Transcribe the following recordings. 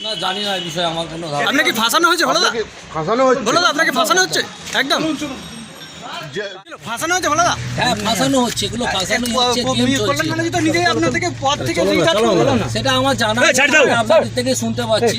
না জানি না এই বিষয়ে আমার কোনো ধারণা। আপনাকে ফাঁসানো হয়েছে ভোলাদা? ফাঁসানো হচ্ছে। ভোলাদা আপনাকে ফাঁসানো হচ্ছে একদম ফাঁসানো হচ্ছে ভোলাদা? হ্যাঁ ফাঁসানো হচ্ছে, এগুলো ফাঁসানো হচ্ছে, গেম চলছে। কল্যাণ তো নিজেই আপনার থেকে পদ থেকে রিটায়ার করলেন না। সেটা আমার জানা নেই, আমি আপনাদের থেকে শুনতে পাচ্ছি।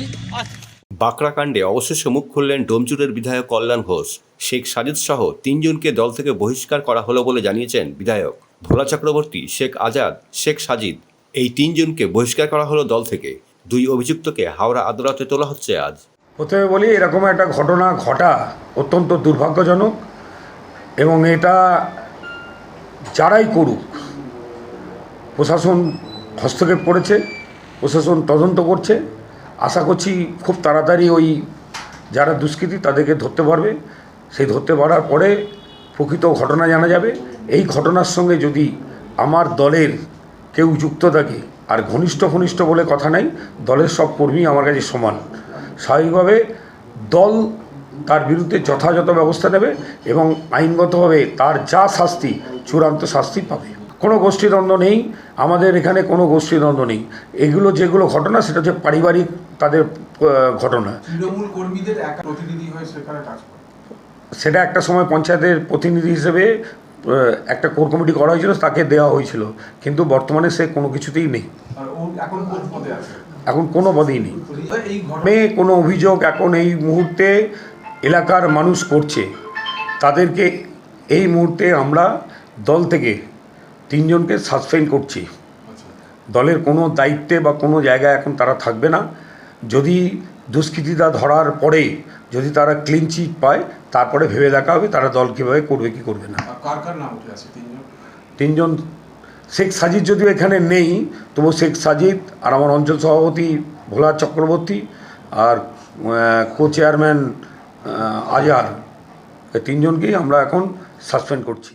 বাঁকড়া কাণ্ডে অবশেষে মুখ খুললেন ডোমজুরের বিধায়ক কল্যাণ ঘোষ। শেখ সাজিদ সহ 3 জনকে দল থেকে বহিষ্কার করা হলো বলে জানিয়েছেন বিধায়ক। ভোলা চক্রবর্তী, শেখ আজাদ, শেখ সাজিদ এই 3 জনকে বহিষ্কার করা হলো দল থেকে। 2 অভিযুক্তকে হাওড়া আদালতে তোলা হচ্ছে আজ। প্রথমে বলি, এরকম একটা ঘটনা ঘটা অত্যন্ত দুর্ভাগ্যজনক, এবং এটা যারাই করুক, প্রশাসন হস্তক্ষেপ করেছে, প্রশাসন তদন্ত করছে। আশা করছি খুব তাড়াতাড়ি ওই যারা দুষ্কৃতী তাদেরকে ধরতে পারবে। সেই ধরতে পারার পরে প্রকৃত ঘটনা জানা যাবে। এই ঘটনার সঙ্গে যদি আমার দলের কেউ যুক্ত থাকে, আর ঘনিষ্ঠ বলে কথা নাই, দলের সব কর্মী আমার কাছে সমান, স্বাভাবিকভাবে দল তার বিরুদ্ধে যথাযথ ব্যবস্থা নেবে এবং আইনগতভাবে তার যা শাস্তি, চূড়ান্ত শাস্তি পাবে। কোনো গোষ্ঠীদ্বন্দ্ব নেই আমাদের এখানে, কোনো গোষ্ঠীদ্বন্দ্ব নেই। এগুলো যেগুলো ঘটনা, সেটা হচ্ছে পারিবারিক তাদের ঘটনা। তৃণমূল কর্মীদের এক প্রতিনিধি হয়ে সেখানে কাজ করে, সেটা একটা সময় পঞ্চায়েতের প্রতিনিধি হিসেবে একটা কোর কমিটি করা হয়েছিল, তাকে দেওয়া হয়েছিল, কিন্তু বর্তমানে সে কোনো কিছুতেই নেই। আর ও এখন কোন পদে আছে? এখন কোনো পদেই নেই। এই ঘটনা কোনো অভিযোগ এখন এই মুহূর্তে এলাকার মানুষ করছে, তাদেরকে এই মুহূর্তে আমরা দল থেকে 3 জনকে সাসপেন্ড করছি। দলের কোনো দায়িত্বে বা কোনো জায়গায় এখন তারা থাকবে না। যদি দুষ্কৃতীরা ধরার পরে যদি তারা ক্লিন চিট পায়, তারপরে ভেবে দেখা হবে তারা দল কীভাবে করবে কি করবে না। কার কার নাম উঠে আছে? 3 জন। শেখ সাজিদ যদিও এখানে নেই, তবু শেখ সাজিদ আর আমার অঞ্চল সভাপতি ভোলা চক্রবর্তী আর কো চেয়ারম্যান আজহার, এই 3 জনকেই আমরা এখন সাসপেন্ড করছি।